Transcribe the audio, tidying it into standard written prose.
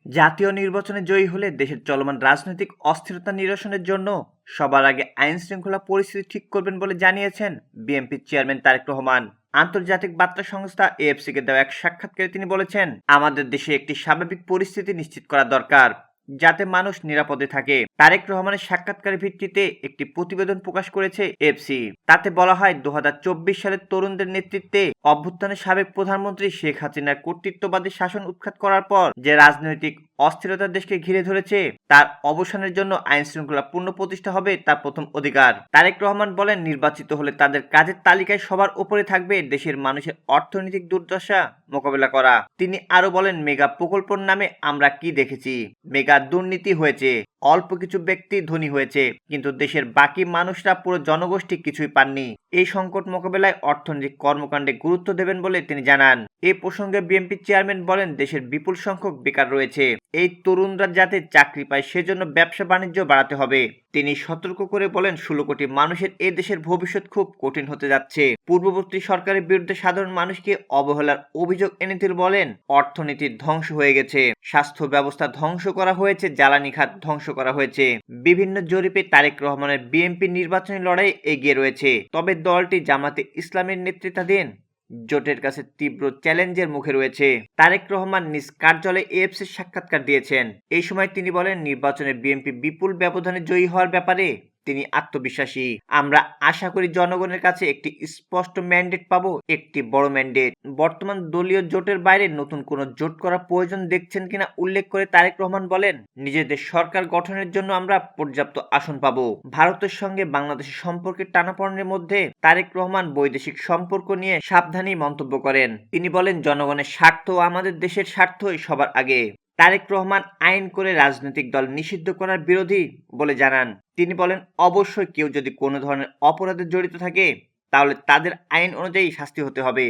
জাতীয় নির্বাচনে জয়ী হলে দেশের চলমান রাজনৈতিক অস্থিরতা নিরসনের জন্য সবার আগে আইনশৃঙ্খলা পরিস্থিতি ঠিক করবেন বলে জানিয়েছেন বিএনপির চেয়ারম্যান তারেক রহমান। আন্তর্জাতিক বার্তা সংস্থা এএফসিকে দেওয়া এক সাক্ষাৎকারে তিনি বলেছেন, আমাদের দেশে একটি স্বাভাবিক পরিস্থিতি নিশ্চিত করা দরকার, যাতে মানুষ নিরাপদে থাকে। তারেক রহমানের সাক্ষাৎকারের ভিত্তিতে একটি প্রতিবেদন প্রকাশ করেছে এফসি। তাতে বলা হয়, 2024 সালে তরুণদের নেতৃত্বে অভ্যুত্থানে সাবেক প্রধানমন্ত্রী শেখ হাসিনার কর্তৃত্ববাদী শাসন উৎখাত করার পর যে রাজনৈতিক অস্থিরতা দেশকে ঘিরে ধরেছে, তার অবসানের জন্য আইন শৃঙ্খলা পূর্ণ প্রতিষ্ঠা হবে তার প্রথম অধিকার। তারেক রহমান বলেন, নির্বাচিত হলে তাদের কাজের তালিকায় সবার উপরে থাকবে দেশের মানুষের অর্থনৈতিক দুর্দশা মোকাবেলা করা। তিনি আরো বলেন, মেগা প্রকল্পের নামে আমরা কি দেখেছি? মেগা দুর্নীতি হয়েছে, অল্প কিছু ব্যক্তি ধনী হয়েছে, কিন্তু দেশের বাকি মানুষরা, পুরো জনগোষ্ঠী কিছুই পাননি। এই সংকট মোকাবেলায় অর্থনৈতিক কর্মকাণ্ডে গুরুত্ব দেবেন বলে তিনি জানান। এই প্রসঙ্গে বিএনপি চেয়ারম্যান বলেন, দেশের বিপুল সংখ্যক বেকার রয়েছে, এই তরুণরা যাতে চাকরি পায় সেজন্য ব্যবসা বাণিজ্য বাড়াতে হবে। তিনি সতর্ক করে বলেন, 16 কোটি মানুষের এই দেশের ভবিষ্যৎ খুব কঠিন হতে যাচ্ছে। পূর্ববর্তী সরকারের বিরুদ্ধে সাধারণ মানুষকে অবহেলার অভিযোগ এনে তিনি বলেন, অর্থনীতি ধ্বংস হয়ে গেছে, স্বাস্থ্য ব্যবস্থা ধ্বংস করা হয়েছে, জ্বালানি খাত ধ্বংস করা হয়েছে। বিভিন্ন জরিপে তারেক রহমানের বিএনপি নির্বাচনী লড়াই এগিয়ে রয়েছে, তবে দলটি জামাতে ইসলামের নেতৃত্বাধীন জোটের কাছে তীব্র চ্যালেঞ্জের মুখে রয়েছে। তারেক রহমান নিজ কার্যালয়ে এএফসির সাক্ষাৎকার দিয়েছেন। এই সময় তিনি বলেন, নির্বাচনে বিএনপি বিপুল ব্যবধানে জয়ী হওয়ার ব্যাপারে তিনি আত্মবিশ্বাসী। আমরা আশা করি জনগণের কাছে একটি স্পষ্ট ম্যান্ডেট পাবো, একটি বড় ম্যান্ডেট। বর্তমান দলীয় জোটের বাইরে নতুন কোনো জোট করার প্রয়োজন দেখছেন কিনা উল্লেখ করে তারেক রহমান বলেন, নিজেদের সরকার গঠনের জন্য আমরা পর্যাপ্ত আসন পাবো। ভারতের সঙ্গে বাংলাদেশের সম্পর্কের টানাপোড়েনের মধ্যে তারেক রহমান বৈদেশিক সম্পর্ক নিয়ে সাবধানী মন্তব্য করেন। তিনি বলেন, জনগণের স্বার্থ ও আমাদের দেশের স্বার্থই সবার আগে। তারেক রহমান আইন করে রাজনৈতিক দল নিষিদ্ধ করার বিরোধী বলে জানান। তিনি বলেন, অবশ্যই কেউ যদি কোনো ধরনের অপরাধে জড়িত থাকে, তাহলে তাদের আইন অনুযায়ী শাস্তি হতে হবে।